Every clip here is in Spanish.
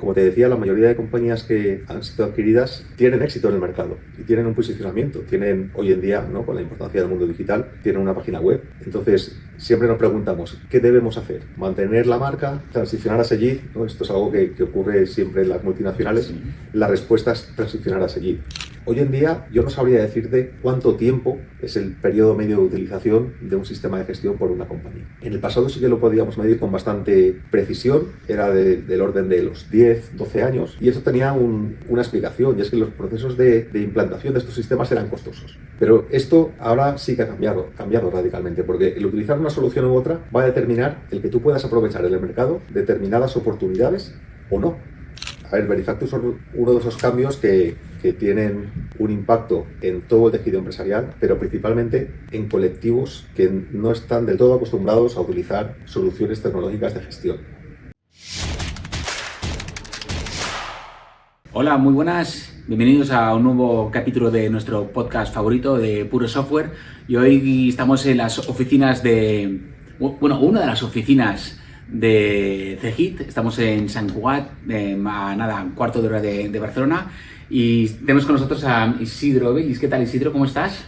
Como te decía, la mayoría de compañías que han sido adquiridas tienen éxito en el mercado y tienen un posicionamiento. Tienen hoy en día, ¿no?, con la importancia del mundo digital, tienen una página web. Entonces, siempre nos preguntamos, ¿qué debemos hacer? ¿Mantener la marca? ¿Transicionar a seguir? ¿No? Esto es algo que ocurre siempre en las multinacionales. Sí. La respuesta es transicionar a seguir. Hoy en día yo no sabría decirte cuánto tiempo es el periodo medio de utilización de un sistema de gestión por una compañía. En el pasado sí que lo podíamos medir con bastante precisión, era del orden de los 10, 12 años, y eso tenía una explicación, y es que los procesos de implantación de estos sistemas eran costosos. Pero esto ahora sí que ha cambiado radicalmente, porque el utilizar una solución u otra va a determinar el que tú puedas aprovechar en el mercado determinadas oportunidades o no. A ver, Verifactus son uno de esos cambios que tienen un impacto en todo el tejido empresarial, pero principalmente en colectivos que no están del todo acostumbrados a utilizar soluciones tecnológicas de gestión. Hola, muy buenas. Bienvenidos a un nuevo capítulo de nuestro podcast favorito de Puro Software. Y hoy estamos en las oficinas una de las oficinas de Cegid. Estamos en Sant Cugat, a un cuarto de hora de Barcelona. Y tenemos con nosotros a Isidro Bellis. ¿Qué tal, Isidro? ¿Cómo estás?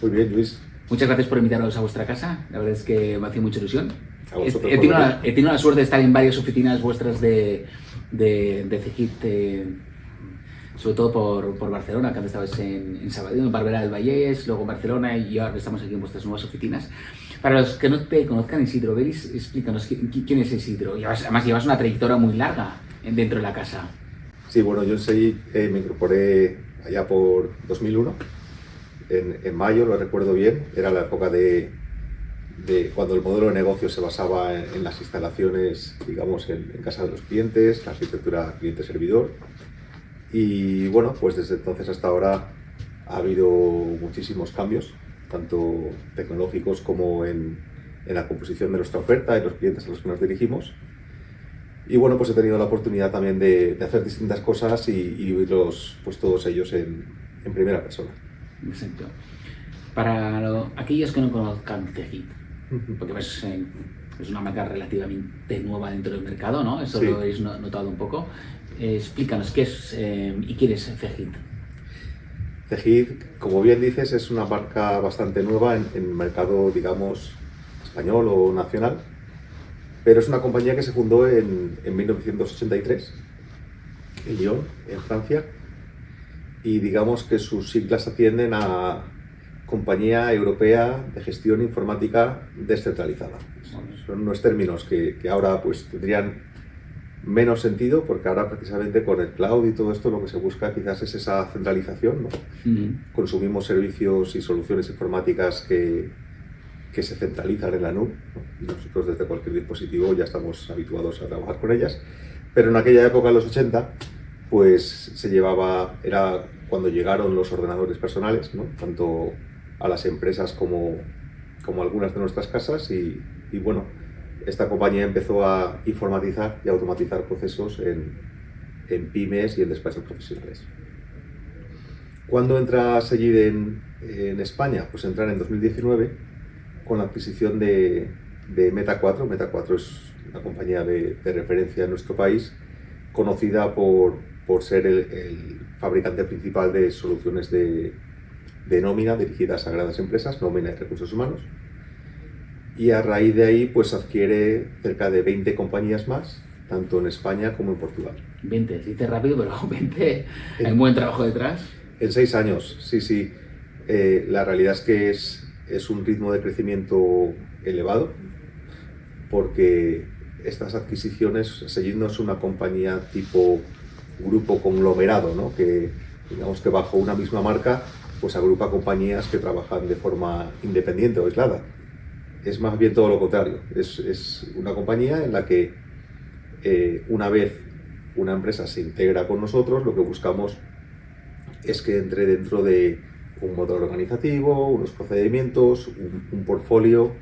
Muy bien, Luis. Muchas gracias por invitarnos a vuestra casa. La verdad es que me hace mucha ilusión. He tenido la suerte de estar en varias oficinas vuestras de Cegid, sobre todo por Barcelona, que antes estabais en Sabadell, en Barberà del Vallès, luego en Barcelona, y ahora estamos aquí en vuestras nuevas oficinas. Para los que no te conozcan, Isidro Bellis, explícanos quién es Isidro. Además llevas una trayectoria muy larga dentro de la casa. Sí, bueno, yo en Cegid me incorporé allá por 2001, en mayo, lo recuerdo bien. Era la época de cuando el modelo de negocio se basaba en las instalaciones, digamos, en casa de los clientes, la arquitectura cliente-servidor. Y bueno, pues desde entonces hasta ahora ha habido muchísimos cambios, tanto tecnológicos como en la composición de nuestra oferta y los clientes a los que nos dirigimos. Y bueno, pues he tenido la oportunidad también de hacer distintas cosas y vivirlos, pues todos ellos en primera persona. Exacto. Para aquellos que no conozcan Cegid, porque es una marca relativamente nueva dentro del mercado, ¿no? Eso sí. Lo habéis notado un poco. Explícanos qué es y quién es Cegid. Cegid, como bien dices, es una marca bastante nueva en el mercado, digamos, español o nacional, pero es una compañía que se fundó en 1983 en Lyon, en Francia, y digamos que sus siglas atienden a Compañía Europea de Gestión Informática Descentralizada. Son unos términos que ahora pues tendrían menos sentido, porque ahora precisamente con el cloud y todo esto lo que se busca quizás es esa centralización, ¿no? Consumimos servicios y soluciones informáticas que se centralizan en la nube, ¿no? Y nosotros desde cualquier dispositivo ya estamos habituados a trabajar con ellas, pero en aquella época, en los 80, pues era cuando llegaron los ordenadores personales, ¿no? Tanto a las empresas como algunas de nuestras casas y bueno, esta compañía empezó a informatizar y automatizar procesos en pymes y en despachos profesionales. ¿Cuándo entra Cegid en España? Pues entran en 2019 con la adquisición de Meta 4. Meta 4 es una compañía de referencia en nuestro país, conocida por ser el fabricante principal de soluciones de nómina dirigidas a grandes empresas, nómina y recursos humanos. Y a raíz de ahí pues adquiere cerca de 20 compañías más, tanto en España como en Portugal. 20, se dice rápido, pero 20, hay un buen trabajo detrás. En 6 años, sí. La realidad es que es un ritmo de crecimiento elevado, porque estas adquisiciones, Cegid no es una compañía tipo grupo conglomerado, ¿no? Que digamos que bajo una misma marca pues agrupa compañías que trabajan de forma independiente o aislada. Es más bien todo lo contrario. Es una compañía en la que una vez una empresa se integra con nosotros, lo que buscamos es que entre dentro de un modelo organizativo, unos procedimientos, un portfolio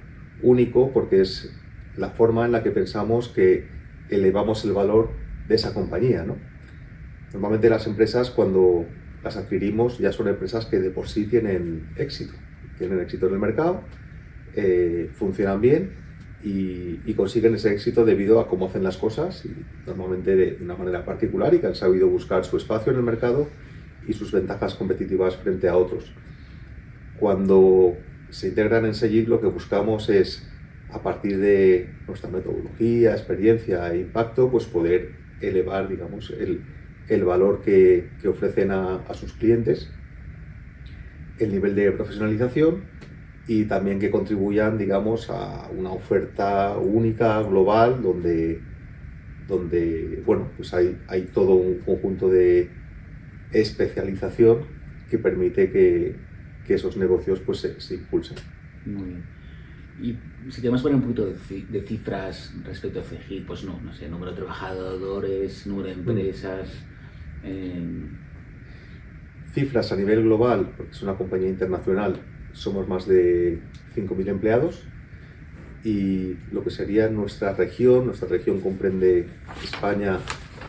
único, porque es la forma en la que pensamos que elevamos el valor de esa compañía, ¿no? Normalmente las empresas, cuando las adquirimos, ya son empresas que de por sí tienen éxito en el mercado, funcionan bien y consiguen ese éxito debido a cómo hacen las cosas, y normalmente de una manera particular, y que han sabido buscar su espacio en el mercado y sus ventajas competitivas frente a otros. Cuando se integran en Segic, lo que buscamos es, a partir de nuestra metodología, experiencia e impacto, pues poder elevar, digamos, el valor que ofrecen a sus clientes, el nivel de profesionalización, y también que contribuyan, digamos, a una oferta única, global, donde bueno, pues hay todo un conjunto de especialización que permite que esos negocios pues se impulsen. Muy bien. Y si queremos poner un poquito de cifras respecto a Segic, pues no sé, número de trabajadores, número de empresas... Cifras a nivel global, porque es una compañía internacional, somos más de 5.000 empleados, y lo que sería nuestra región comprende España,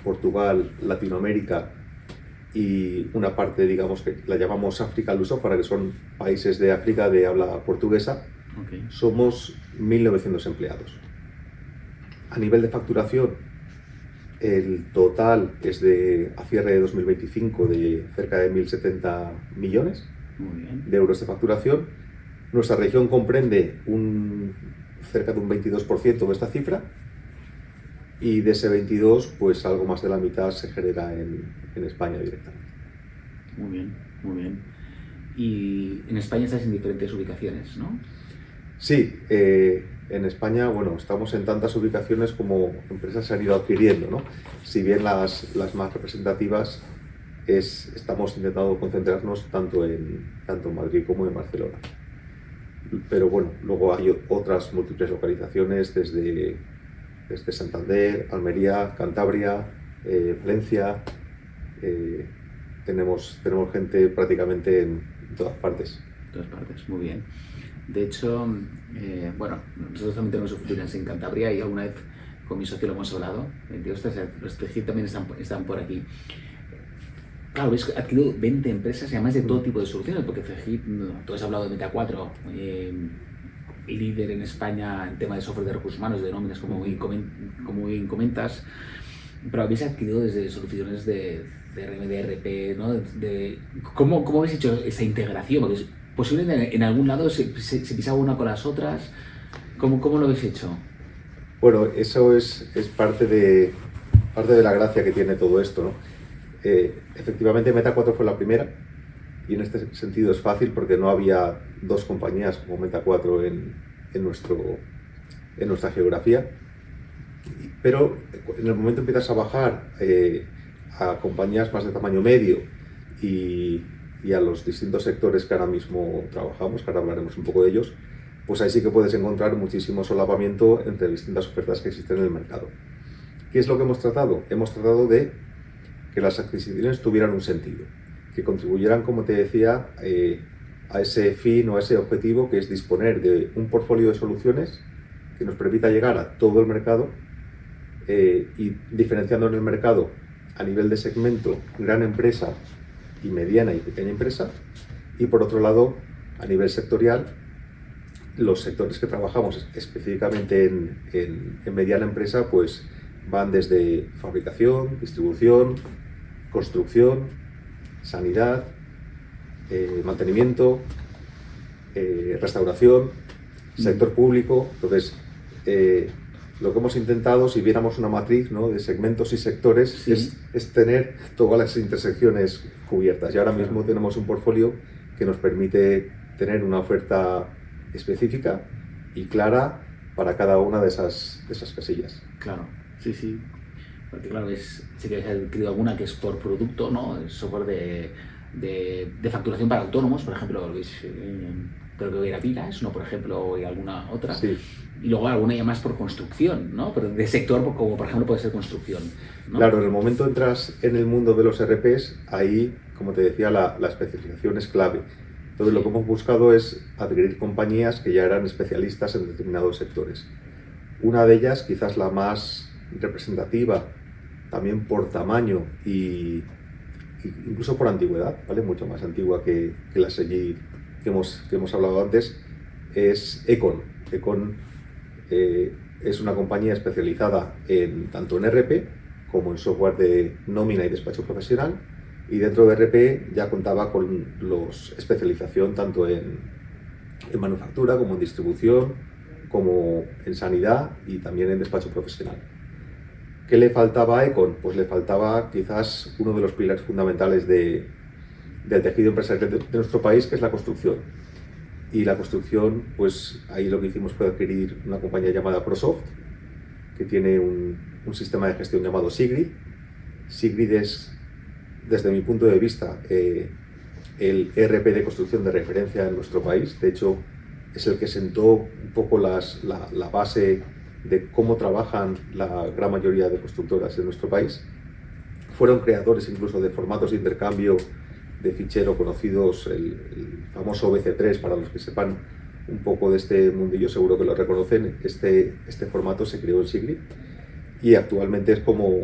Portugal, Latinoamérica y una parte, digamos, que la llamamos África lusófona, que son países de África de habla portuguesa. Okay. Somos 1.900 empleados. A nivel de facturación, el total es a cierre de 2025 de cerca de 1.070 millones de euros de facturación. Nuestra región comprende cerca de un 22% de esta cifra, y de ese 22, pues algo más de la mitad se genera en España directamente. Muy bien, muy bien. Y en España estás en diferentes ubicaciones, ¿no? Sí, en España, bueno, estamos en tantas ubicaciones como empresas se han ido adquiriendo, ¿no? Si bien las más representativas estamos intentando concentrarnos tanto en Madrid como en Barcelona. Pero bueno, luego hay otras múltiples localizaciones desde Santander, Almería, Cantabria, Valencia. Tenemos gente prácticamente en todas partes. Todas partes, muy bien. De hecho, bueno, nosotros también tenemos oficinas en Cantabria, y alguna vez con mi socio lo hemos hablado. Los Segic también están por aquí. Claro, habéis adquirido 20 empresas y además de todo tipo de soluciones, porque Segic, tú has hablado de Meta 4, líder en España en tema de software de recursos humanos, de nóminas, como bien comentas, pero habéis adquirido desde soluciones de CRM, de ERP, ¿no? ¿Cómo habéis hecho esa integración? Porque posiblemente en algún lado se pisaba una con las otras. ¿Cómo lo habéis hecho? Bueno, eso es parte de la gracia que tiene todo esto, ¿no? Efectivamente, Meta 4 fue la primera, y en este sentido es fácil porque no había dos compañías como Meta 4 en nuestra geografía. Pero en el momento empiezas a bajar a compañías más de tamaño medio y a los distintos sectores que ahora mismo trabajamos, que ahora hablaremos un poco de ellos, pues ahí sí que puedes encontrar muchísimo solapamiento entre distintas ofertas que existen en el mercado. ¿Qué es lo que hemos tratado? Hemos tratado de que las adquisiciones tuvieran un sentido, que contribuyeran, como te decía, a ese fin o a ese objetivo, que es disponer de un portfolio de soluciones que nos permita llegar a todo el mercado, y diferenciando en el mercado a nivel de segmento, gran empresa y mediana y pequeña empresa, y por otro lado, a nivel sectorial, los sectores que trabajamos específicamente en mediana empresa, pues van desde fabricación, distribución, construcción, sanidad, mantenimiento, restauración, sector público. Entonces, lo que hemos intentado, si viéramos una matriz, ¿no?, de segmentos y sectores, sí, es tener todas las intersecciones cubiertas. Y ahora mismo tenemos un portfolio que nos permite tener una oferta específica y clara para cada una de esas casillas. Claro, sí. Porque claro, sí que habéis adquirido alguna que es por producto, ¿no? El software de facturación para autónomos, por ejemplo, creo que era Pilas, ¿no? Por ejemplo, y alguna otra. Sí. Y luego alguna ya más por construcción, ¿no? Pero de sector, como por ejemplo puede ser construcción, ¿no? Claro, en el momento entras en el mundo de los ERPs, ahí, como te decía, la especialización es clave. Entonces, lo que hemos buscado es adquirir compañías que ya eran especialistas en determinados sectores. Una de ellas, quizás la más representativa, también por tamaño y incluso por antigüedad, ¿vale? Mucho más antigua que la Segic que hemos hablado antes, es Econ. Econ es una compañía especializada tanto en RP como en software de nómina y despacho profesional, y dentro de RP ya contaba con especialización tanto en manufactura como en distribución, como en sanidad y también en despacho profesional. ¿Qué le faltaba a Econ? Pues le faltaba quizás uno de los pilares fundamentales del tejido empresarial de nuestro país, que es la construcción. Y la construcción, pues ahí lo que hicimos fue adquirir una compañía llamada ProSoft, que tiene un sistema de gestión llamado Sigrid. Sigrid es, desde mi punto de vista, el ERP de construcción de referencia en nuestro país. De hecho, es el que sentó un poco la base de cómo trabajan la gran mayoría de constructoras en nuestro país. Fueron creadores incluso de formatos de intercambio de fichero conocidos, el famoso BC3, para los que sepan un poco de este mundillo seguro que lo reconocen. Este formato se creó en Sigrid y actualmente es como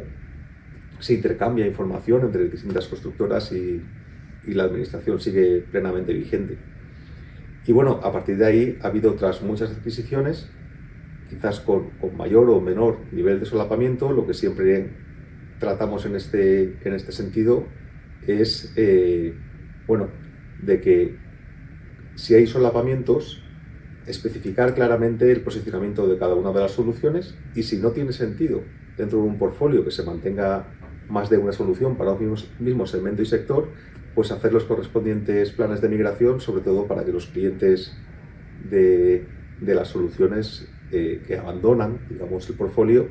se intercambia información entre distintas constructoras y la administración sigue plenamente vigente. Y bueno, a partir de ahí ha habido otras muchas adquisiciones, quizás con mayor o menor nivel de solapamiento. Lo que siempre tratamos en este sentido es, de que si hay solapamientos, especificar claramente el posicionamiento de cada una de las soluciones, y si no tiene sentido dentro de un portfolio que se mantenga más de una solución para un mismo segmento y sector, pues hacer los correspondientes planes de migración, sobre todo para que los clientes de las soluciones que abandonan, digamos, el portfolio,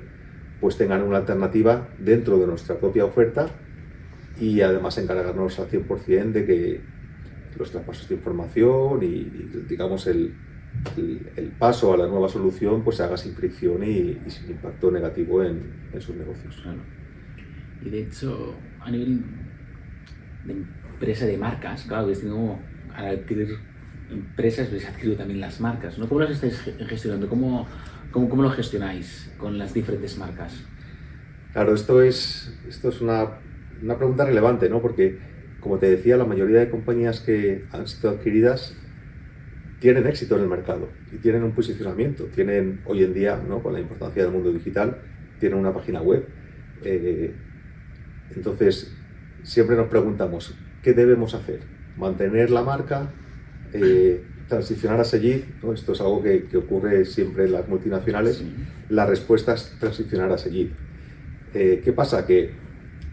pues tengan una alternativa dentro de nuestra propia oferta, y además encargarnos al 100% de que los traspasos de información y digamos, el paso a la nueva solución pues se haga sin fricción y sin impacto negativo en sus negocios. Claro. Y de hecho, a nivel de empresa de marcas, claro, al adquirir empresas, habéis adquirido también las marcas, ¿no? ¿Cómo las estáis gestionando? ¿Cómo lo gestionáis con las diferentes marcas? Claro, esto es una pregunta relevante, ¿no? Porque, como te decía, la mayoría de compañías que han sido adquiridas tienen éxito en el mercado y tienen un posicionamiento. Tienen hoy en día, ¿no?, con la importancia del mundo digital, tienen una página web. Entonces, siempre nos preguntamos, ¿qué debemos hacer? ¿Mantener la marca? ¿Transicionar a Segid? ¿No? Esto es algo que ocurre siempre en las multinacionales. Sí. La respuesta es transicionar a Segid. ¿Qué pasa? Que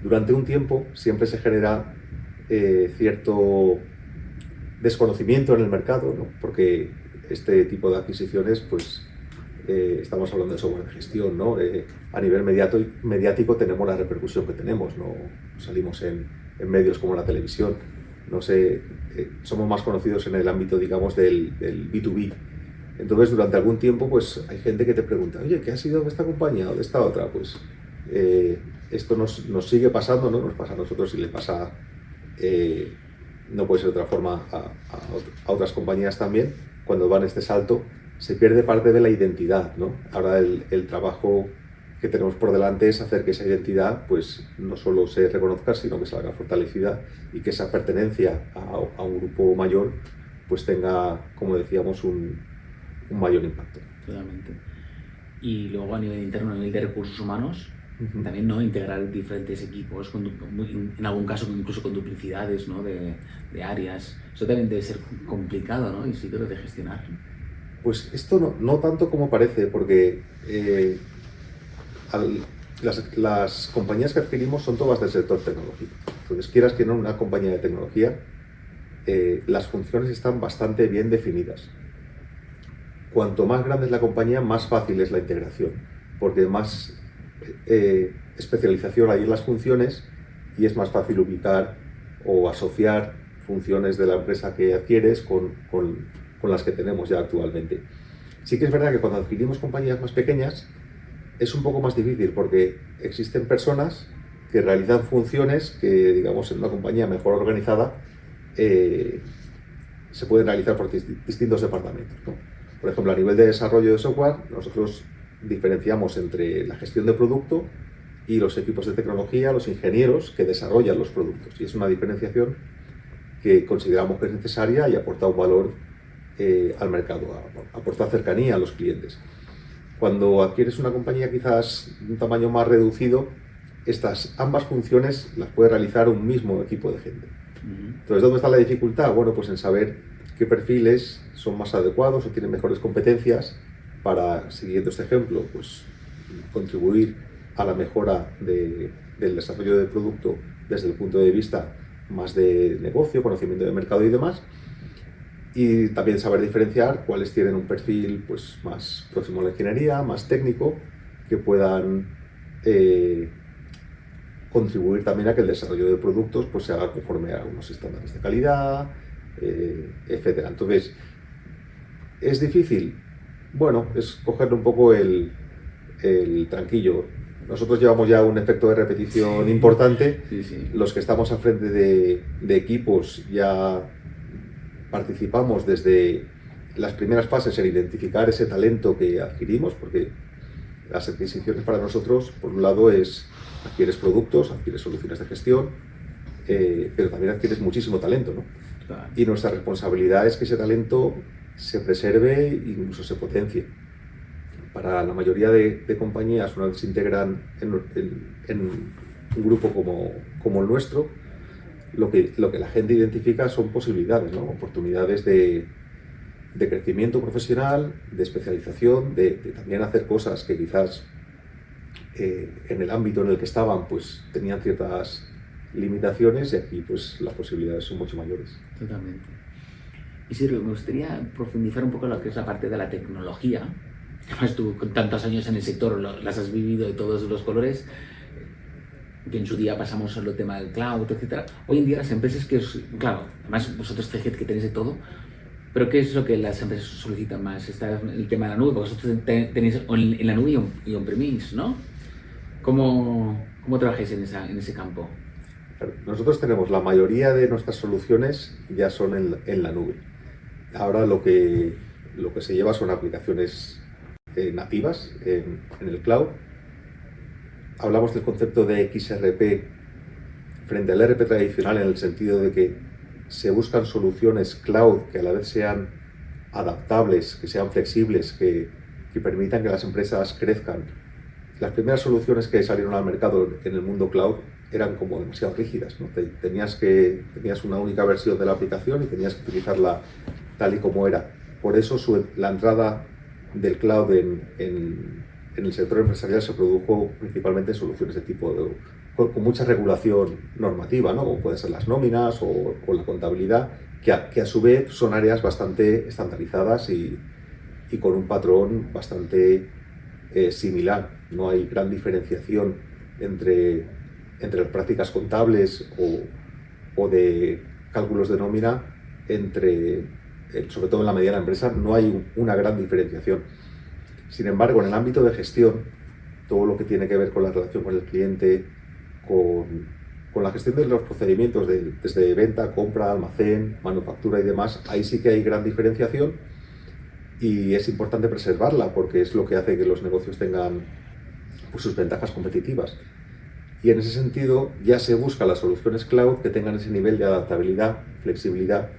durante un tiempo siempre se genera cierto desconocimiento en el mercado, ¿no? Porque este tipo de adquisiciones, pues estamos hablando de software de gestión, ¿no? A nivel mediático tenemos la repercusión que tenemos, ¿no? Salimos en medios como la televisión, no sé, somos más conocidos en el ámbito, digamos, del B2B. Entonces, durante algún tiempo, pues hay gente que te pregunta, oye, ¿qué ha sido de esta compañía o de esta otra? Pues esto nos sigue pasando, ¿no? Nos pasa a nosotros y le pasa, no puede ser de otra forma, a otras compañías también. Cuando van este salto, se pierde parte de la identidad, ¿no? Ahora el trabajo que tenemos por delante es hacer que esa identidad pues no solo se reconozca, sino que salga fortalecida y que esa pertenencia a un grupo mayor pues tenga, como decíamos, un mayor impacto. Totalmente. Y luego a nivel interno, a nivel de recursos humanos, también, ¿no?, integrar diferentes equipos, en algún caso incluso con duplicidades, ¿no?, de áreas. Eso también debe ser complicado, ¿no?, y sí que de gestionar. Pues esto no tanto como parece, porque las compañías que adquirimos son todas del sector tecnológico. Entonces, quieras que no, una compañía de tecnología, las funciones están bastante bien definidas. Cuanto más grande es la compañía, más fácil es la integración, porque más especialización hay en las funciones y es más fácil ubicar o asociar funciones de la empresa que adquieres con las que tenemos ya actualmente. Sí que es verdad que cuando adquirimos compañías más pequeñas es un poco más difícil, porque existen personas que realizan funciones que, digamos, en una compañía mejor organizada se pueden realizar por distintos departamentos, ¿no? Por ejemplo, a nivel de desarrollo de software, nosotros diferenciamos entre la gestión de producto y los equipos de tecnología, los ingenieros que desarrollan los productos. Y es una diferenciación que consideramos que es necesaria y aporta un valor al mercado, aporta cercanía a los clientes. Cuando adquieres una compañía quizás de un tamaño más reducido, estas ambas funciones las puede realizar un mismo equipo de gente. Entonces, ¿dónde está la dificultad? Bueno, pues en saber qué perfiles son más adecuados o tienen mejores competencias para, siguiendo este ejemplo, pues contribuir a la mejora del desarrollo del producto desde el punto de vista más de negocio, conocimiento de mercado y demás. Y también saber diferenciar cuáles tienen un perfil pues, más próximo a la ingeniería, más técnico, que puedan contribuir también a que el desarrollo de productos pues, se haga conforme a unos estándares de calidad, etc. Entonces, ¿es difícil? Bueno, es cogerle un poco el tranquillo. Nosotros llevamos ya un efecto de repetición importante. Sí. Los que estamos al frente de equipos ya participamos desde las primeras fases en identificar ese talento que adquirimos, porque las adquisiciones para nosotros, por un lado, adquieres productos, adquieres soluciones de gestión, pero también adquieres muchísimo talento, ¿no? Claro. Y nuestra responsabilidad es que ese talento se preserve e incluso se potencie. Para la mayoría de compañías, una vez se integran en un grupo como el nuestro, lo que la gente identifica son posibilidades, ¿no? Oportunidades de crecimiento profesional, de especialización, de también hacer cosas que quizás en el ámbito en el que estaban pues tenían ciertas limitaciones, y aquí pues las posibilidades son mucho mayores. Totalmente. Y Silvio, me gustaría profundizar un poco en lo que es la parte de la tecnología. Además, tú con tantos años en el sector las has vivido de todos los colores, que en su día pasamos solo el tema del cloud, etc. Hoy en día las empresas claro, además vosotros que tenéis de todo, pero ¿qué es lo que las empresas solicitan más? Está el tema de la nube, porque vosotros tenéis en la nube y on-premise, ¿no? ¿Cómo trabajáis en ese campo? Nosotros tenemos la mayoría de nuestras soluciones ya son en la nube. Ahora lo que se lleva son aplicaciones nativas en el cloud. Hablamos del concepto de XRP frente al ERP tradicional, en el sentido de que se buscan soluciones cloud que a la vez sean adaptables, que sean flexibles, que permitan que las empresas crezcan. Las primeras soluciones que salieron al mercado en el mundo cloud eran como demasiado rígidas, ¿no? Tenías una única versión de la aplicación y tenías que utilizarla tal y como era. Por eso la entrada del cloud en el sector empresarial se produjo principalmente en soluciones de tipo con mucha regulación normativa, ¿no? Como pueden ser las nóminas o la contabilidad, que a su vez son áreas bastante estandarizadas y con un patrón bastante similar. No hay gran diferenciación entre las prácticas contables o de cálculos de nómina sobre todo en la mediana empresa, no hay una gran diferenciación. Sin embargo, en el ámbito de gestión, todo lo que tiene que ver con la relación con el cliente, con la gestión de los procedimientos desde venta, compra, almacén, manufactura y demás, ahí sí que hay gran diferenciación y es importante preservarla, porque es lo que hace que los negocios tengan pues, sus ventajas competitivas. Y en ese sentido ya se buscan las soluciones cloud que tengan ese nivel de adaptabilidad, flexibilidad,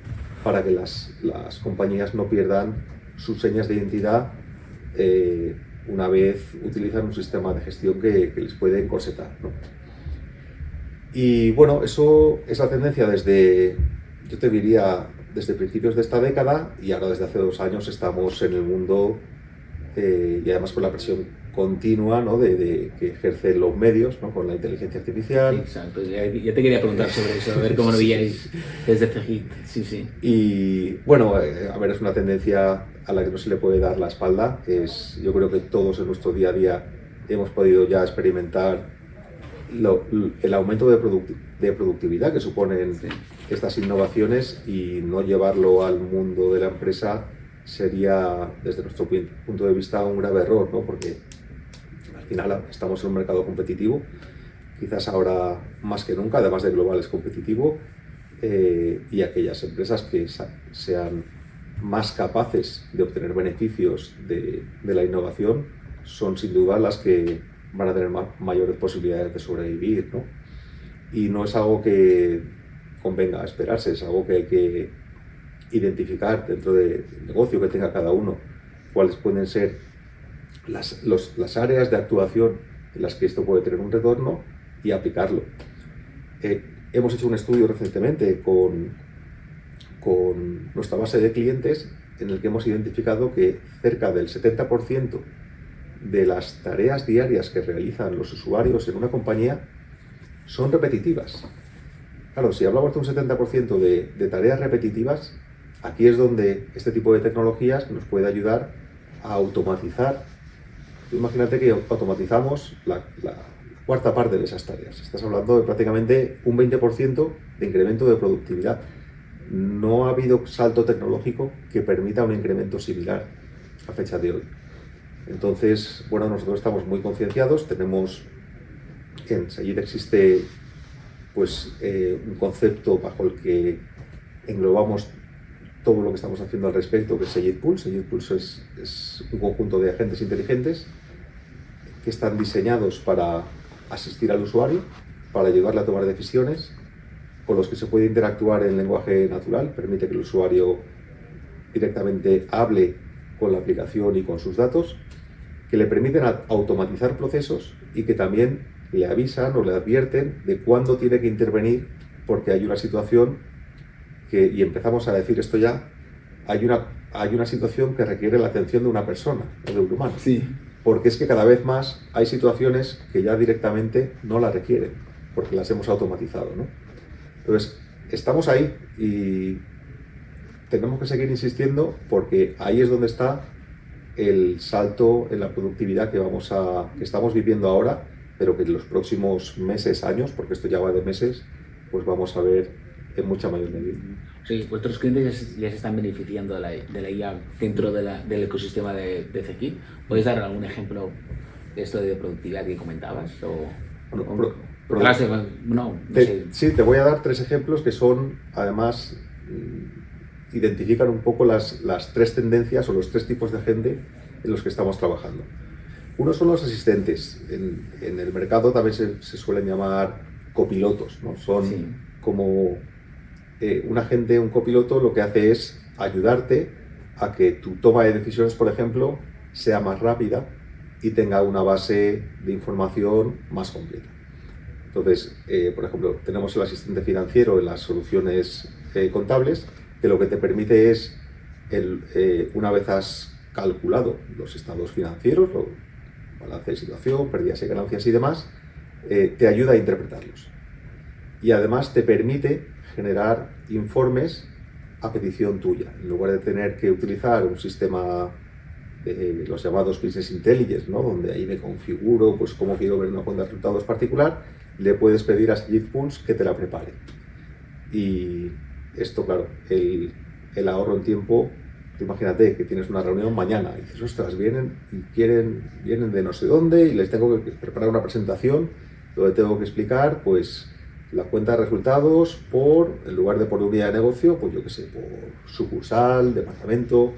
para que las compañías no pierdan sus señas de identidad una vez utilizan un sistema de gestión que les puede encorsetar, ¿no? Y bueno, eso es la tendencia yo te diría, desde principios de esta década, y ahora desde hace 2 años estamos en el mundo y además con la presión continua, ¿no? que ejercen los medios, ¿no? Con la inteligencia artificial. Exacto, ya te quería preguntar sobre eso, a ver cómo lo veíais desde CEGIT. Sí. Y bueno, a ver, es una tendencia a la que no se le puede dar la espalda. Yo creo que todos en nuestro día a día hemos podido ya experimentar el aumento de productividad que suponen estas innovaciones, y no llevarlo al mundo de la empresa sería, desde nuestro punto de vista, un grave error, ¿no? Porque al final estamos en un mercado competitivo, quizás ahora más que nunca, además de global, es competitivo, y aquellas empresas que sean más capaces de obtener beneficios de la innovación son sin duda las que van a tener mayores posibilidades de sobrevivir, ¿no? Y no es algo que convenga esperarse, es algo que hay que identificar dentro del negocio que tenga cada uno, cuáles pueden ser las áreas de actuación en las que esto puede tener un retorno y aplicarlo. Hemos hecho un estudio recientemente con nuestra base de clientes en el que hemos identificado que cerca del 70% de las tareas diarias que realizan los usuarios en una compañía son repetitivas. Claro, si hablamos de un 70% de tareas repetitivas, aquí es donde este tipo de tecnologías nos puede ayudar a automatizar. Imagínate que automatizamos la cuarta parte de esas tareas. Estás hablando de prácticamente un 20% de incremento de productividad. No ha habido salto tecnológico que permita un incremento similar a fecha de hoy. Entonces, bueno, nosotros estamos muy concienciados. En Segit existe pues, un concepto bajo el que englobamos todo lo que estamos haciendo al respecto, que es Segit Pulse. Segit Pulse es un conjunto de agentes inteligentes que están diseñados para asistir al usuario, para ayudarle a tomar decisiones, con los que se puede interactuar en lenguaje natural, permite que el usuario directamente hable con la aplicación y con sus datos, que le permiten automatizar procesos y que también le avisan o le advierten de cuándo tiene que intervenir porque hay una situación y empezamos a decir esto ya, hay una situación que requiere la atención de una persona o de un humano. Sí. Porque es que cada vez más hay situaciones que ya directamente no la requieren, porque las hemos automatizado, ¿no? Entonces, estamos ahí y tenemos que seguir insistiendo porque ahí es donde está el salto en la productividad que estamos viviendo ahora, pero que en los próximos meses, años, porque esto ya va de meses, pues vamos a ver en mucha mayor medida. Sí, vuestros clientes ya se están beneficiando de la IA dentro del ecosistema de Segit. ¿Podéis dar algún ejemplo de esto de productividad que comentabas? Sí, te voy a dar 3 ejemplos que son, además, identifican un poco las 3 tendencias o los 3 tipos de gente en los que estamos trabajando. Uno son los asistentes. En el mercado también se suelen llamar copilotos, ¿no? Son como un agente, un copiloto, lo que hace es ayudarte a que tu toma de decisiones, por ejemplo, sea más rápida y tenga una base de información más completa. Entonces, por ejemplo, tenemos el asistente financiero en las soluciones contables, que lo que te permite es, una vez has calculado los estados financieros, balance de situación, pérdidas y ganancias y demás, te ayuda a interpretarlos. Y además te permite generar informes a petición tuya. En lugar de tener que utilizar un sistema de los llamados Business Intelligence, ¿no? Donde ahí me configuro pues cómo quiero ver una cuenta de resultados particular, le puedes pedir a Segit Pulse que te la prepare. Y esto, claro, el ahorro en tiempo, imagínate que tienes una reunión mañana y dices, ostras, vienen de no sé dónde y les tengo que preparar una presentación donde tengo que explicar, pues, la cuenta de resultados en lugar de por unidad de negocio, pues yo qué sé, por sucursal, departamento,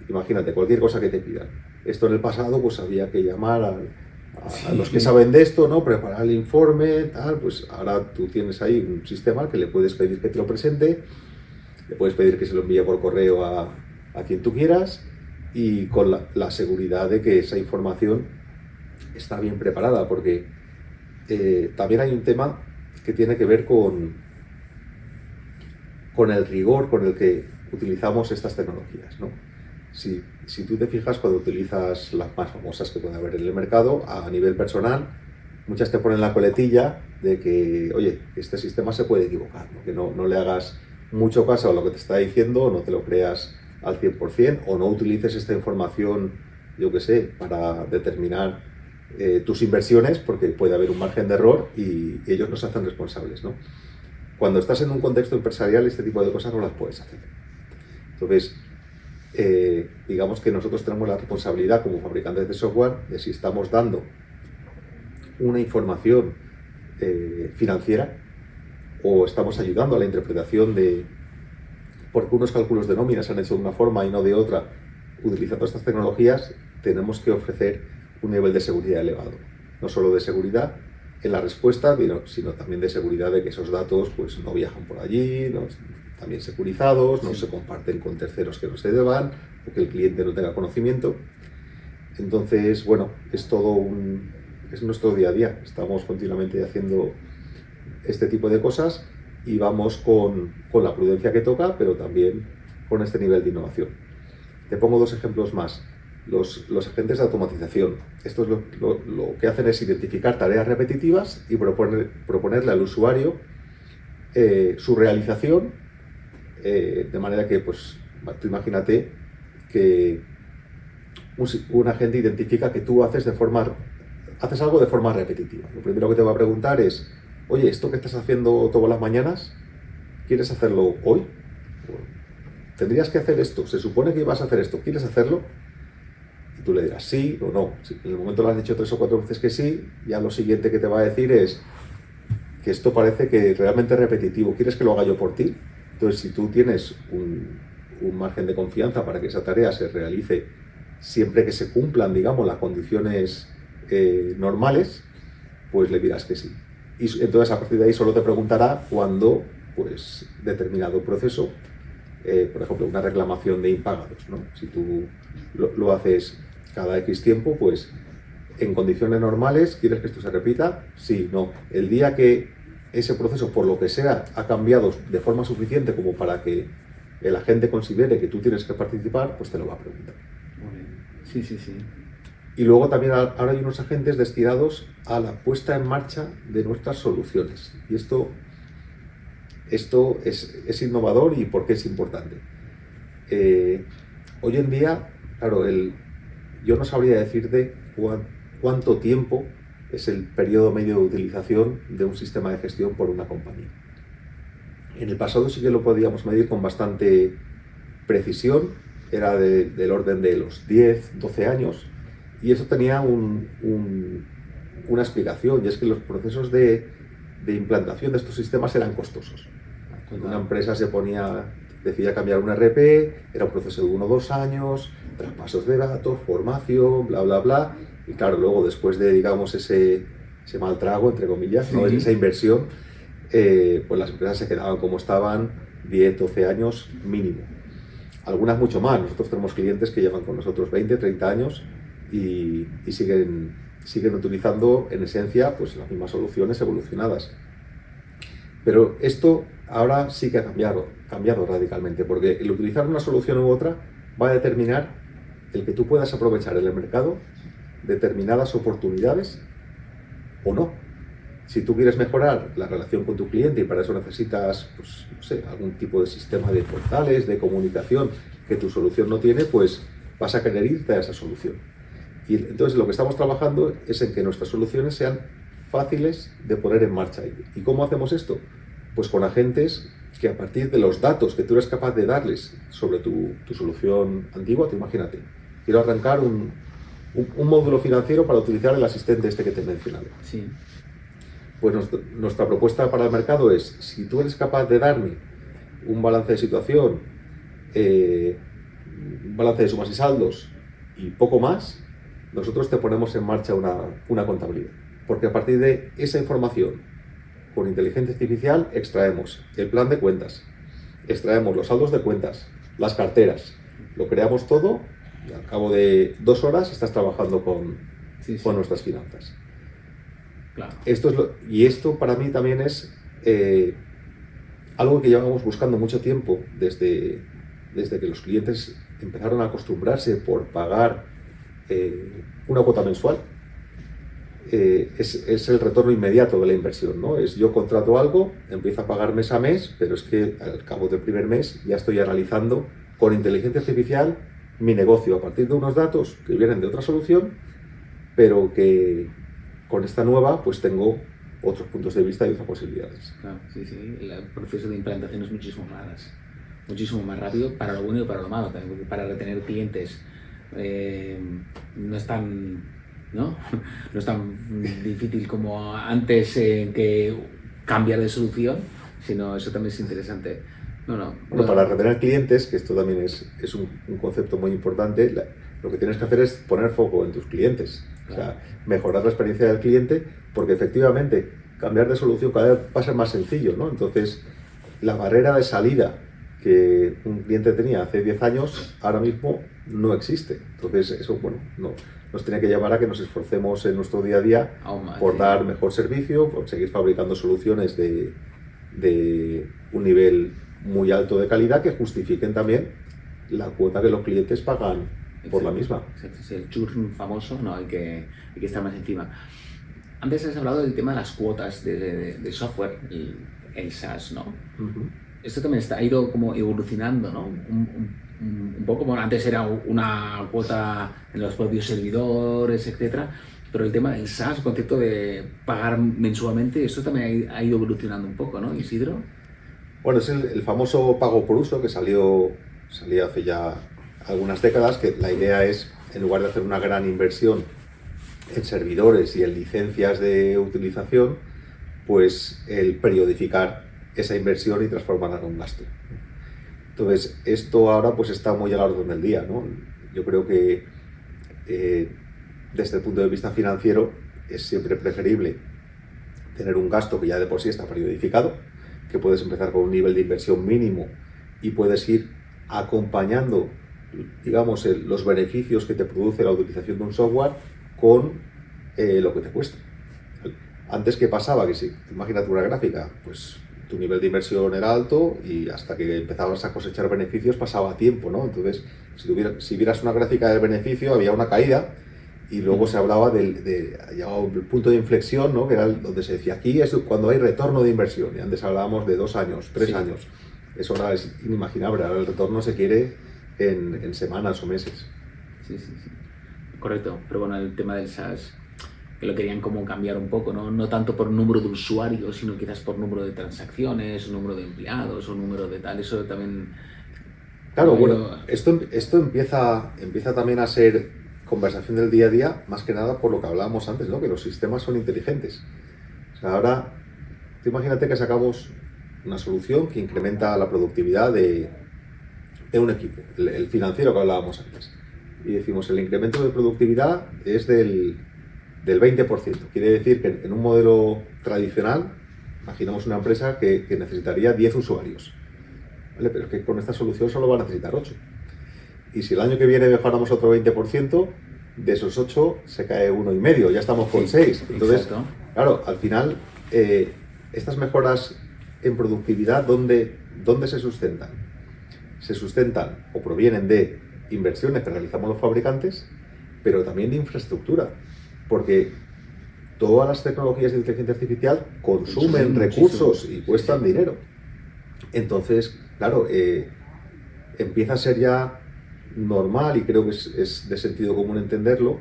imagínate, cualquier cosa que te pidan. Esto en el pasado, pues había que llamar a los que saben de esto, ¿no? Preparar el informe, tal, pues ahora tú tienes ahí un sistema al que le puedes pedir que te lo presente, le puedes pedir que se lo envíe por correo a quien tú quieras y con la seguridad de que esa información está bien preparada, porque también hay un tema que tiene que ver con el rigor con el que utilizamos estas tecnologías, ¿no? Si tú te fijas, cuando utilizas las más famosas que puede haber en el mercado, a nivel personal, muchas te ponen la coletilla de que, oye, este sistema se puede equivocar, ¿no? Que no le hagas mucho caso a lo que te está diciendo, no te lo creas al 100% o no utilices esta información, yo qué sé, para determinar tus inversiones, porque puede haber un margen de error y ellos no se hacen responsables, ¿no? Cuando estás en un contexto empresarial, este tipo de cosas no las puedes hacer. Entonces, digamos que nosotros tenemos la responsabilidad como fabricantes de software de si estamos dando una información financiera o estamos ayudando a la interpretación de por qué unos cálculos de nómina se han hecho de una forma y no de otra. Utilizando estas tecnologías tenemos que ofrecer un nivel de seguridad elevado, no solo de seguridad en la respuesta, sino también de seguridad de que esos datos pues, no viajan por allí, también securizados, no se comparten con terceros que no se deban, o que el cliente no tenga conocimiento. Entonces, bueno, es nuestro día a día. Estamos continuamente haciendo este tipo de cosas y vamos con la prudencia que toca, pero también con este nivel de innovación. Te pongo 2 ejemplos más. Los agentes de automatización. Estos lo que hacen es identificar tareas repetitivas y proponerle al usuario su realización, de manera que, pues, tú imagínate que un agente identifica que tú haces algo de forma repetitiva. Lo primero que te va a preguntar es, oye, ¿esto que estás haciendo todas las mañanas, quieres hacerlo hoy? Tendrías que hacer esto, se supone que ibas a hacer esto, ¿quieres hacerlo? Y tú le dirás sí o no. Si en el momento le has dicho 3 o 4 veces que sí, ya lo siguiente que te va a decir es que esto parece que realmente es repetitivo, ¿quieres que lo haga yo por ti? Entonces, si tú tienes un margen de confianza para que esa tarea se realice siempre que se cumplan, digamos, las condiciones normales, pues le dirás que sí. Y entonces, a partir de ahí, solo te preguntará cuando, pues, determinado proceso, por ejemplo, una reclamación de impagados, ¿no? Si tú lo haces cada X tiempo, pues, en condiciones normales, ¿quieres que esto se repita? Sí, no. El día que ese proceso, por lo que sea, ha cambiado de forma suficiente como para que el agente considere que tú tienes que participar, pues te lo va a preguntar. Sí, sí, sí. Y luego también ahora hay unos agentes destinados a la puesta en marcha de nuestras soluciones. Y esto es innovador. ¿Y por qué es importante? Hoy en día, claro, yo no sabría decirte cuánto tiempo es el periodo medio de utilización de un sistema de gestión por una compañía. En el pasado sí que lo podíamos medir con bastante precisión, era del orden de los 10, 12 años, y eso tenía una explicación, y es que los procesos de implantación de estos sistemas eran costosos. Cuando una empresa decidía cambiar un RP, era un proceso de 1 o 2 años, traspasos de datos, formación, bla, bla, bla, y claro, luego después de, digamos, ese mal trago, entre comillas, ¿no? Esa inversión, pues las empresas se quedaban como estaban 10, 12 años mínimo. Algunas mucho más. Nosotros tenemos clientes que llevan con nosotros 20, 30 años y siguen utilizando en esencia, pues, las mismas soluciones evolucionadas. Pero esto ahora sí que ha cambiado radicalmente, porque el utilizar una solución u otra va a determinar el que tú puedas aprovechar en el mercado determinadas oportunidades o no. Si tú quieres mejorar la relación con tu cliente y para eso necesitas, pues, no sé, algún tipo de sistema de portales, de comunicación que tu solución no tiene, pues vas a querer irte a esa solución. Y entonces lo que estamos trabajando es en que nuestras soluciones sean fáciles de poner en marcha. ¿Y cómo hacemos esto? Pues con agentes que a partir de los datos que tú eres capaz de darles sobre tu solución antigua, te imagínate, quiero arrancar un módulo financiero para utilizar el asistente este que te he mencionado. Sí. Pues nuestra propuesta para el mercado es, si tú eres capaz de darme un balance de situación, un balance de sumas y saldos y poco más, nosotros te ponemos en marcha una contabilidad. Porque a partir de esa información, con inteligencia artificial, extraemos el plan de cuentas, extraemos los saldos de cuentas, las carteras, lo creamos todo y al cabo de 2 horas estás trabajando con nuestras finanzas. Claro. Esto para mí también es algo que llevamos buscando mucho tiempo, desde que los clientes empezaron a acostumbrarse por pagar una cuota mensual. Es el retorno inmediato de la inversión, ¿no? Yo contrato algo, empiezo a pagar mes a mes, pero es que al cabo del primer mes ya estoy analizando con inteligencia artificial mi negocio a partir de unos datos que vienen de otra solución, pero que con esta nueva pues tengo otros puntos de vista y otras posibilidades. Claro, sí, sí. El proceso de implantación es muchísimo más rápido para lo bueno y para lo malo también, porque para retener clientes no es tan difícil como antes que cambiar de solución, sino eso también es interesante. Bueno, para retener clientes, que esto también es un concepto muy importante, lo que tienes que hacer es poner foco en tus clientes. Claro. O sea, mejorar la experiencia del cliente, porque efectivamente cambiar de solución cada vez va a ser más sencillo, ¿no? Entonces, la barrera de salida que un cliente tenía hace 10 años, ahora mismo no existe. Entonces, eso, bueno, no nos tiene que llevar a que nos esforcemos en nuestro día a día por dar mejor servicio, por seguir fabricando soluciones de un nivel muy alto de calidad que justifiquen también la cuota que los clientes pagan por la misma. Es el churn famoso, no hay que estar más encima. Antes has hablado del tema de las cuotas de software, el SaaS, ¿no? Uh-huh. Esto también ha ido como evolucionando, ¿no? Un poco, bueno, antes era una cuota en los propios servidores, etcétera, pero el tema del SaaS, el concepto de pagar mensualmente, esto también ha ido evolucionando un poco, ¿no, Isidro? Bueno, es el famoso pago por uso que salió hace ya algunas décadas, que la idea es, en lugar de hacer una gran inversión en servidores y en licencias de utilización, pues el periodificar esa inversión y transformarla en un gasto. Entonces, esto ahora pues está muy a la orden del día, ¿no? Yo creo que desde el punto de vista financiero es siempre preferible tener un gasto que ya de por sí está periodificado, que puedes empezar con un nivel de inversión mínimo y puedes ir acompañando, digamos, los beneficios que te produce la utilización de un software con lo que te cuesta. Antes, ¿qué pasaba? Que si, imagínate una gráfica, pues tu nivel de inversión era alto y hasta que empezabas a cosechar beneficios pasaba tiempo, ¿no? Entonces, si vieras una gráfica del beneficio, había una caída y luego se hablaba llegaba un punto de inflexión, ¿no? Que era donde se decía, aquí es cuando hay retorno de inversión, y antes hablábamos de 2 años, 3 años. Eso ahora es inimaginable, ahora el retorno se quiere en semanas o meses. Sí. Correcto, pero bueno, el tema del SaaS, que lo querían como cambiar un poco, no tanto por número de usuarios, sino quizás por número de transacciones, o número de empleados, o número de tal, eso también... Claro, bueno, esto empieza también a ser conversación del día a día, más que nada por lo que hablábamos antes, ¿no? Que los sistemas son inteligentes. O sea, ahora, tú imagínate que sacamos una solución que incrementa la productividad de un equipo, el financiero que hablábamos antes. Y decimos, el incremento de productividad es del 20%. Quiere decir que en un modelo tradicional, imaginamos una empresa que necesitaría 10 usuarios. ¿Vale? Pero es que con esta solución solo va a necesitar 8. Y si el año que viene mejoramos otro 20%, de esos 8 se cae 1,5, ya estamos con 6. Entonces, exacto. Claro, al final, estas mejoras en productividad, ¿dónde se sustentan? Se sustentan o provienen de inversiones que realizamos los fabricantes, pero también de infraestructura, porque todas las tecnologías de inteligencia artificial consumen recursos y cuestan dinero. Entonces, claro, empieza a ser ya normal, y creo que es de sentido común entenderlo,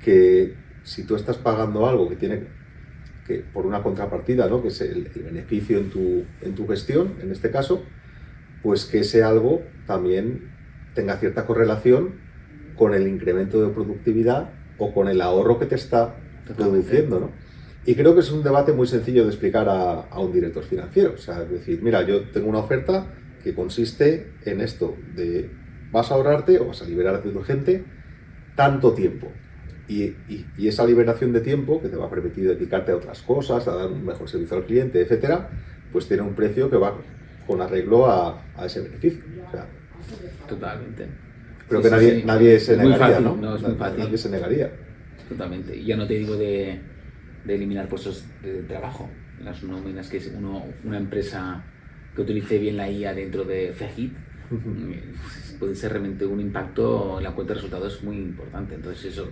que si tú estás pagando algo que por una contrapartida, ¿no? Que es el beneficio en tu gestión, en este caso, pues que ese algo también tenga cierta correlación con el incremento de productividad o con el ahorro que te está produciendo, ¿no? Y creo que es un debate muy sencillo de explicar a un director financiero. O sea, es decir, mira, yo tengo una oferta que consiste en esto, de vas a ahorrarte o vas a liberar de tu gente tanto tiempo. Y esa liberación de tiempo, que te va a permitir dedicarte a otras cosas, a dar un mejor servicio al cliente, etcétera, pues tiene un precio que va con arreglo a ese beneficio. O sea, totalmente. Pero sí, que nadie se negaría, fácil, ¿no? Es muy fácil. Nadie se negaría. Totalmente. Y ya no te digo de eliminar puestos de trabajo. Las nóminas, que es una empresa que utilice bien la IA dentro de Fejit, puede ser realmente un impacto en la cuenta de resultados muy importante. Entonces eso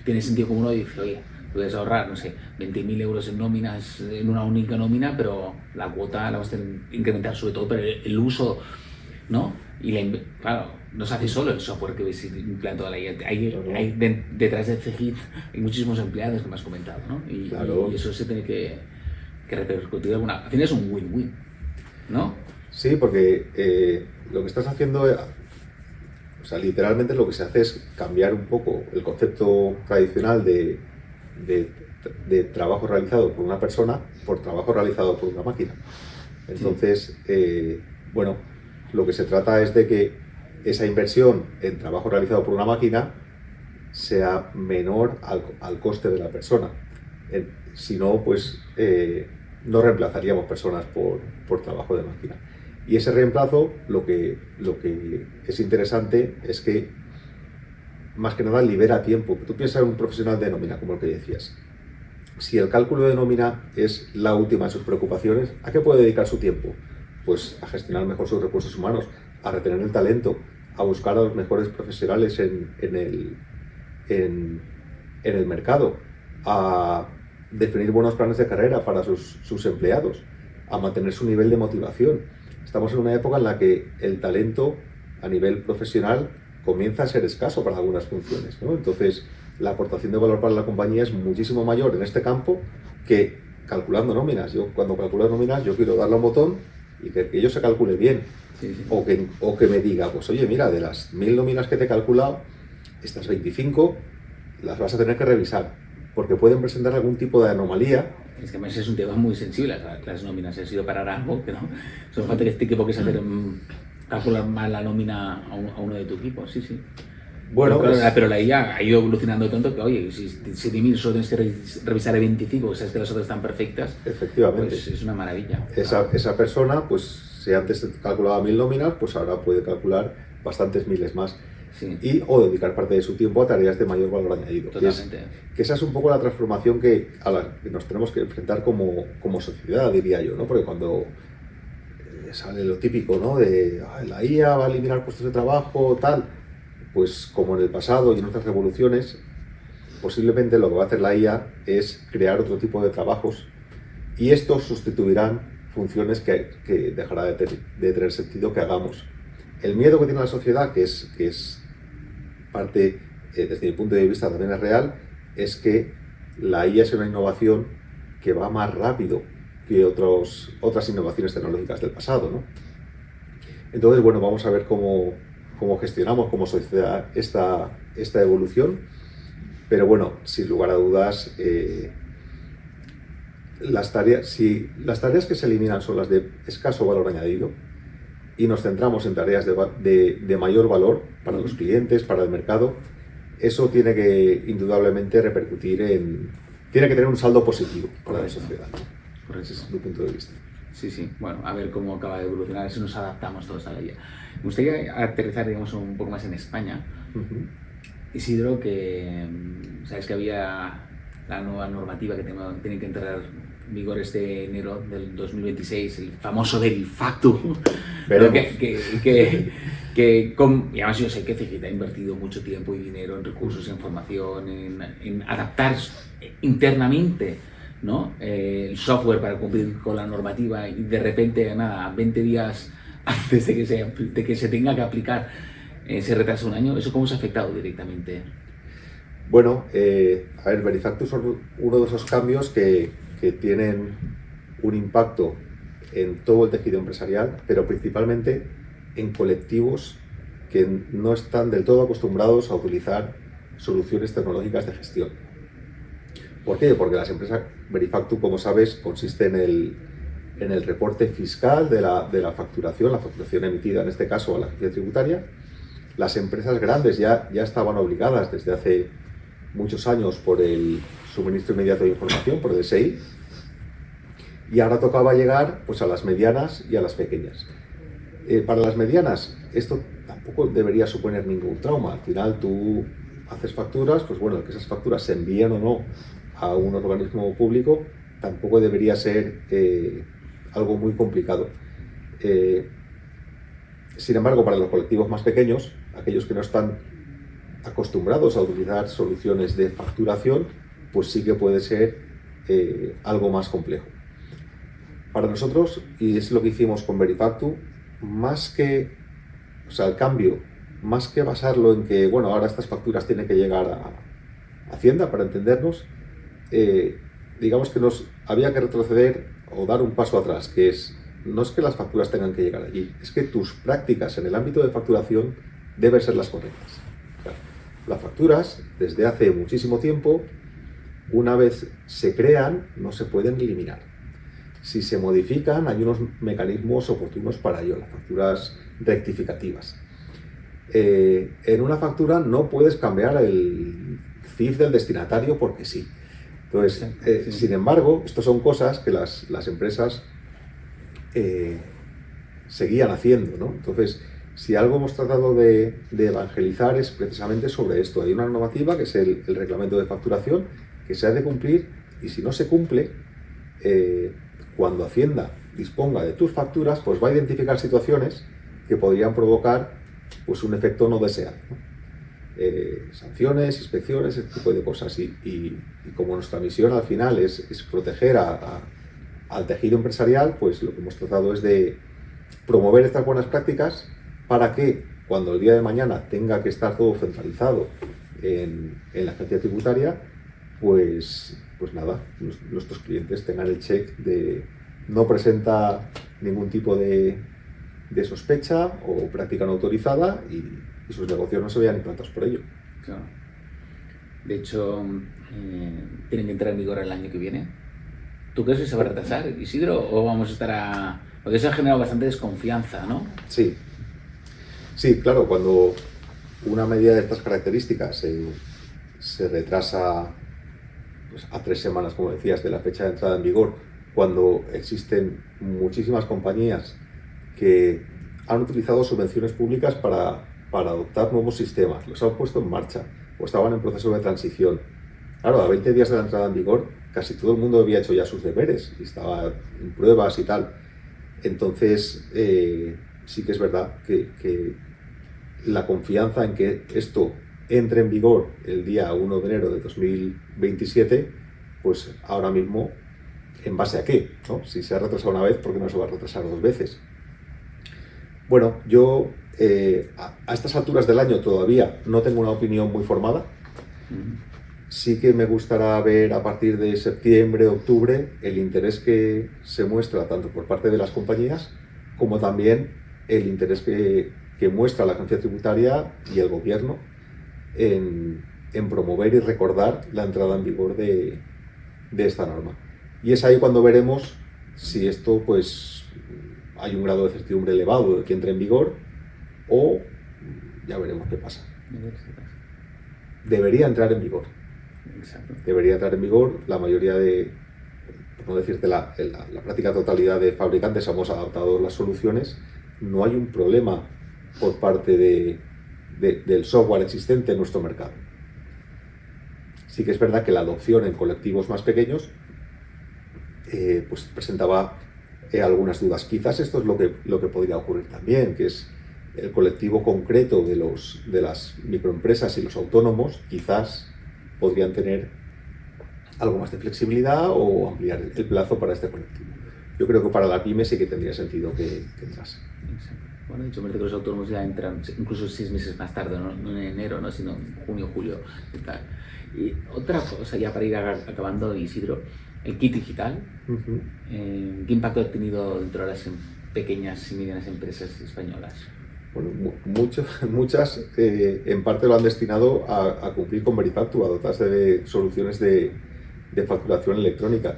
tiene sentido común y dice, oye, puedes ahorrar, no sé, 20.000 euros en nóminas, en una única nómina, pero la cuota la vas a tener que incrementar, sobre todo, pero el uso, ¿no? Y claro, no se hace solo el software que se emplea toda la IA. Hay detrás de Fejit hay muchísimos empleados que me has comentado, ¿no? Y eso se tiene que repercutir de alguna... Al final es un win-win, ¿no? Sí, porque lo que estás haciendo, o sea, literalmente lo que se hace es cambiar un poco el concepto tradicional de trabajo realizado por una persona por trabajo realizado por una máquina. Entonces, bueno, lo que se trata es de que esa inversión en trabajo realizado por una máquina sea menor al coste de la persona. Si no, pues no reemplazaríamos personas por trabajo de máquina. Y ese reemplazo, lo que es interesante es que más que nada libera tiempo. Tú piensas en un profesional de nómina, como el que decías. Si el cálculo de nómina es la última de sus preocupaciones, ¿a qué puede dedicar su tiempo? Pues a gestionar mejor sus recursos humanos, a retener el talento, a buscar a los mejores profesionales en el mercado, a definir buenos planes de carrera para sus empleados, a mantener su nivel de motivación. Estamos en una época en la que el talento a nivel profesional comienza a ser escaso para algunas funciones, ¿no? Entonces, la aportación de valor para la compañía es muchísimo mayor en este campo que calculando nóminas. Yo, cuando calculo nóminas, yo quiero darle a un botón y que ello se calcule bien. Sí. O que me diga, pues oye, mira, de las 1000 nóminas que te he calculado, estas 25 las vas a tener que revisar, porque pueden presentar algún tipo de anomalía. Es que además es un tema muy sensible, las nóminas. Ha sido parar algo que no. Son falta que este equipo que se hacer calcular mal la nómina a uno de tu equipo, sí. Bueno, pero la IA ha ido evolucionando tanto que, oye, si de 1000 solo tienes que revisar de 25, sabes que las otras están perfectas, efectivamente, pues es una maravilla. Esa persona, pues si antes calculaba 1000 nóminas, pues ahora puede calcular bastantes miles más. Sí. O dedicar parte de su tiempo a tareas de mayor valor añadido. Totalmente. Que esa es un poco la transformación a la que nos tenemos que enfrentar como sociedad, diría yo, ¿no? Porque cuando sale lo típico, ¿no? De la IA va a eliminar puestos de trabajo, tal, pues como en el pasado y en otras revoluciones, posiblemente lo que va a hacer la IA es crear otro tipo de trabajos y estos sustituirán funciones que dejará de tener sentido que hagamos. El miedo que tiene la sociedad, que es parte, desde mi punto de vista también es real, es que la IA es una innovación que va más rápido que otras innovaciones tecnológicas del pasado, ¿no? Entonces, bueno, vamos a ver cómo gestionamos como sociedad esta evolución, pero bueno, sin lugar a dudas, si las tareas que se eliminan son las de escaso valor añadido y nos centramos en tareas de mayor valor para los clientes, para el mercado, eso tiene que indudablemente repercutir tiene que tener un saldo positivo para la sociedad. Ese es mi punto de vista. Sí. Bueno, a ver cómo acaba de evolucionar, si nos adaptamos todos a ella. Me gustaría aterrizar, digamos, un poco más en España. Uh-huh. Isidro, que sabes que había la nueva normativa que tiene que entrar en vigor este enero del 2026, el famoso del facto. Pero y además yo sé que CGT ha invertido mucho tiempo y dinero en recursos, en formación, en adaptar internamente, ¿no? El software para cumplir con la normativa y de repente, 20 días antes de que se tenga que aplicar, se retrasa un año. ¿Eso cómo se ha afectado directamente? Bueno, a ver, Verifactu son uno de esos cambios que tienen un impacto en todo el tejido empresarial, pero principalmente en colectivos que no están del todo acostumbrados a utilizar soluciones tecnológicas de gestión. ¿Por qué? Porque las empresas, Verifactu, como sabes, consiste en el reporte fiscal de la facturación emitida en este caso a la agencia tributaria. Las empresas grandes ya estaban obligadas desde hace muchos años por el suministro inmediato de información, por el SI, y ahora tocaba llegar pues a las medianas y a las pequeñas. Para las medianas esto tampoco debería suponer ningún trauma. Al final tú haces facturas, pues bueno, que esas facturas se envíen o no a un organismo público tampoco debería ser algo muy complicado. Sin embargo, para los colectivos más pequeños, aquellos que no están acostumbrados a utilizar soluciones de facturación, pues sí que puede ser algo más complejo. Para nosotros, y es lo que hicimos con Verifactu, el cambio, más que basarlo en que, bueno, ahora estas facturas tienen que llegar a Hacienda para entendernos, digamos que nos había que retroceder o dar un paso atrás, que no es que las facturas tengan que llegar allí, es que tus prácticas en el ámbito de facturación deben ser las correctas. Las facturas, desde hace muchísimo tiempo, una vez se crean, no se pueden eliminar. Si se modifican, hay unos mecanismos oportunos para ello, las facturas rectificativas. En una factura no puedes cambiar el CIF del destinatario porque sí. Entonces, sin embargo, estas son cosas que las empresas seguían haciendo, ¿no? Entonces, si algo hemos tratado de evangelizar es precisamente sobre esto. Hay una normativa que es el reglamento de facturación que se ha de cumplir, y si no se cumple, cuando Hacienda disponga de tus facturas, pues va a identificar situaciones que podrían provocar pues un efecto no deseado, ¿no? Sanciones, inspecciones, ese tipo de cosas. Y como nuestra misión al final es proteger al tejido empresarial, pues lo que hemos tratado es de promover estas buenas prácticas para que cuando el día de mañana tenga que estar todo centralizado en la agencia tributaria, pues nada, nuestros clientes tengan el check de no presenta ningún tipo de sospecha o práctica no autorizada, y sus negocios no se vean implantados por ello. Claro. De hecho, tienen que entrar en vigor el año que viene. ¿Tú crees que se va a retrasar, Isidro, o vamos a estar porque eso ha generado bastante desconfianza, ¿no? Sí, claro, cuando una medida de estas características se retrasa pues, a 3 semanas, como decías, de la fecha de entrada en vigor, cuando existen muchísimas compañías que han utilizado subvenciones públicas para adoptar nuevos sistemas, los han puesto en marcha o estaban en proceso de transición. Claro, a 20 días de la entrada en vigor, casi todo el mundo había hecho ya sus deberes y estaba en pruebas y tal. Entonces, sí que es verdad que la confianza en que esto entre en vigor el día 1 de enero de 2027, pues ahora mismo, ¿en base a qué? ¿No? Si se ha retrasado una vez, ¿por qué no se va a retrasar 2 veces? Bueno, yo a estas alturas del año todavía no tengo una opinión muy formada. Sí que me gustará ver a partir de septiembre, octubre, el interés que se muestra tanto por parte de las compañías como también el interés que muestra la agencia tributaria y el gobierno en promover y recordar la entrada en vigor de esta norma. Y es ahí cuando veremos si esto pues hay un grado de certidumbre elevado de que entre en vigor, o ya veremos qué pasa. Debería entrar en vigor. Exacto. Debería entrar en vigor. La mayoría por no decirte la práctica totalidad de fabricantes hemos adaptado las soluciones. No hay un problema por parte del software existente en nuestro mercado. Sí que es verdad que la adopción en colectivos más pequeños pues presentaba algunas dudas. Quizás esto es lo que podría ocurrir también, que es el colectivo concreto de las microempresas y los autónomos, quizás podrían tener algo más de flexibilidad o ampliar el plazo para este colectivo. Yo creo que para la pyme sí que tendría sentido que entrase. Bueno, de hecho, parece que los autónomos ya entran incluso 6 meses más tarde, no en enero, ¿no? Sino en junio, julio y tal. Y otra cosa, ya para ir acabando, Isidro, el kit digital, ¿qué impacto ha tenido dentro de las pequeñas y medianas empresas españolas? Bueno, muchas en parte lo han destinado a cumplir con Verifactu, a dotarse de soluciones de facturación electrónica.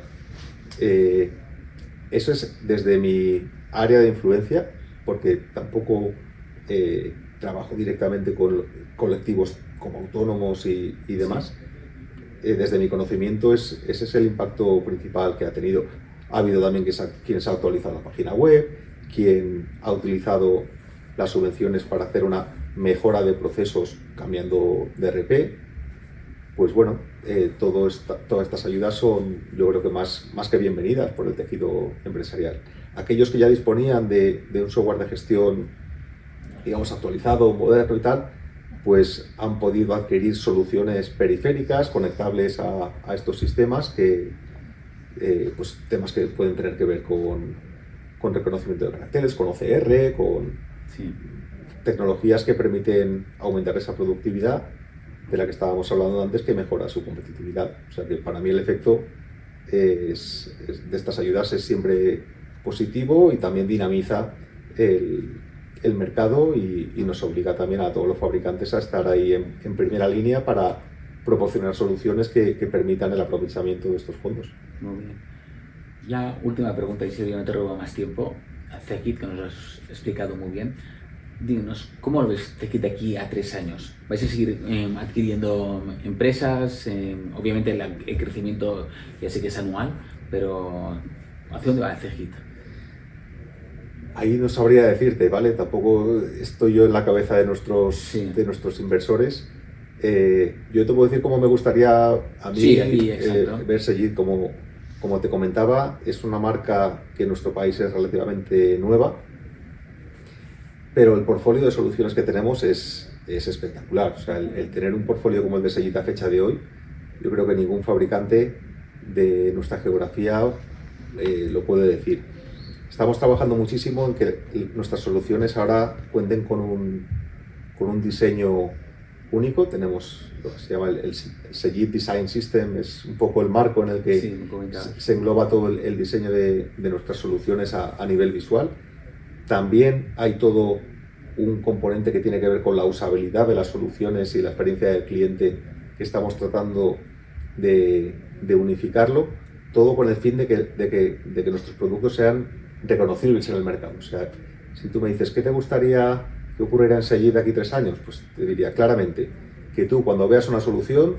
Eso es desde mi área de influencia, porque tampoco trabajo directamente con colectivos como autónomos y demás. Desde mi conocimiento ese es el impacto principal que ha tenido. Ha habido también quien se ha actualizado la página web, quien ha utilizado las subvenciones para hacer una mejora de procesos cambiando de RP. Pues bueno, todas estas ayudas son, yo creo que más que bienvenidas por el tejido empresarial. Aquellos que ya disponían de un software de gestión, digamos, actualizado, moderno y tal, pues han podido adquirir soluciones periféricas conectables a estos sistemas, pues temas que pueden tener que ver con reconocimiento de caracteres, con OCR, con tecnologías que permiten aumentar esa productividad de la que estábamos hablando antes, que mejora su competitividad. O sea que para mí el efecto de estas ayudas es siempre positivo y también dinamiza el mercado y nos obliga también a todos los fabricantes a estar ahí en primera línea para proporcionar soluciones que permitan el aprovechamiento de estos fondos. Muy bien. Ya última pregunta, y si yo no te robo más tiempo. CEGIT, que nos lo has explicado muy bien. Dinos, ¿cómo lo ves CEGIT aquí a 3 años? ¿Vais a seguir adquiriendo empresas? Obviamente el crecimiento ya sé que es anual, pero ¿hacia dónde va CEGIT? Ahí no sabría decirte, ¿vale? Tampoco estoy yo en la cabeza de nuestros inversores. Yo te puedo decir cómo me gustaría a mí ver Segid. Como te comentaba, es una marca que en nuestro país es relativamente nueva, pero el portfolio de soluciones que tenemos es espectacular. O sea, el tener un portfolio como el de Segid a fecha de hoy, yo creo que ningún fabricante de nuestra geografía lo puede decir. Estamos trabajando muchísimo en que nuestras soluciones ahora cuenten con un diseño único. Tenemos lo que se llama el Segid Design System, es un poco el marco en el que se engloba todo el diseño de nuestras soluciones a nivel visual. También hay todo un componente que tiene que ver con la usabilidad de las soluciones y la experiencia del cliente, que estamos tratando de unificarlo, todo con el fin de que nuestros productos sean reconocibles en el mercado. O sea, si tú me dices, ¿qué te gustaría que ocurriera en Segid aquí 3 años? Pues te diría claramente que tú, cuando veas una solución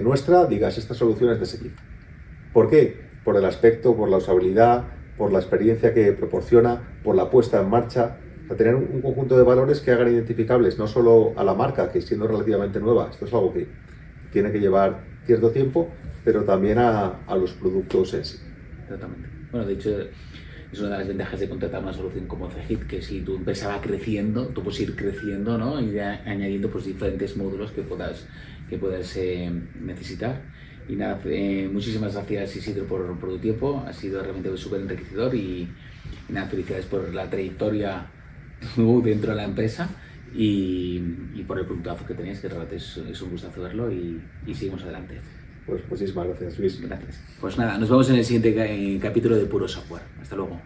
nuestra, digas, esta solución es de Segid. ¿Por qué? Por el aspecto, por la usabilidad, por la experiencia que proporciona, por la puesta en marcha. O sea, tener un conjunto de valores que hagan identificables no solo a la marca, que siendo relativamente nueva, esto es algo que tiene que llevar cierto tiempo, pero también a los productos en sí. Totalmente. Bueno, de hecho, es una de las ventajas de contratar una solución como Segid, que si tu empresa va creciendo, tú puedes ir creciendo, ¿no? Y añadiendo pues diferentes módulos que puedas necesitar. Y nada, muchísimas gracias, Isidro, por tu tiempo. Ha sido realmente súper enriquecedor y nada, felicidades por la trayectoria dentro de la empresa y por el productazo que tenéis, que realmente es un gustazo verlo y seguimos adelante. Pues muchísimas gracias, Luis. Gracias. Pues nada, nos vemos en el siguiente capítulo de Puro Software. Hasta luego.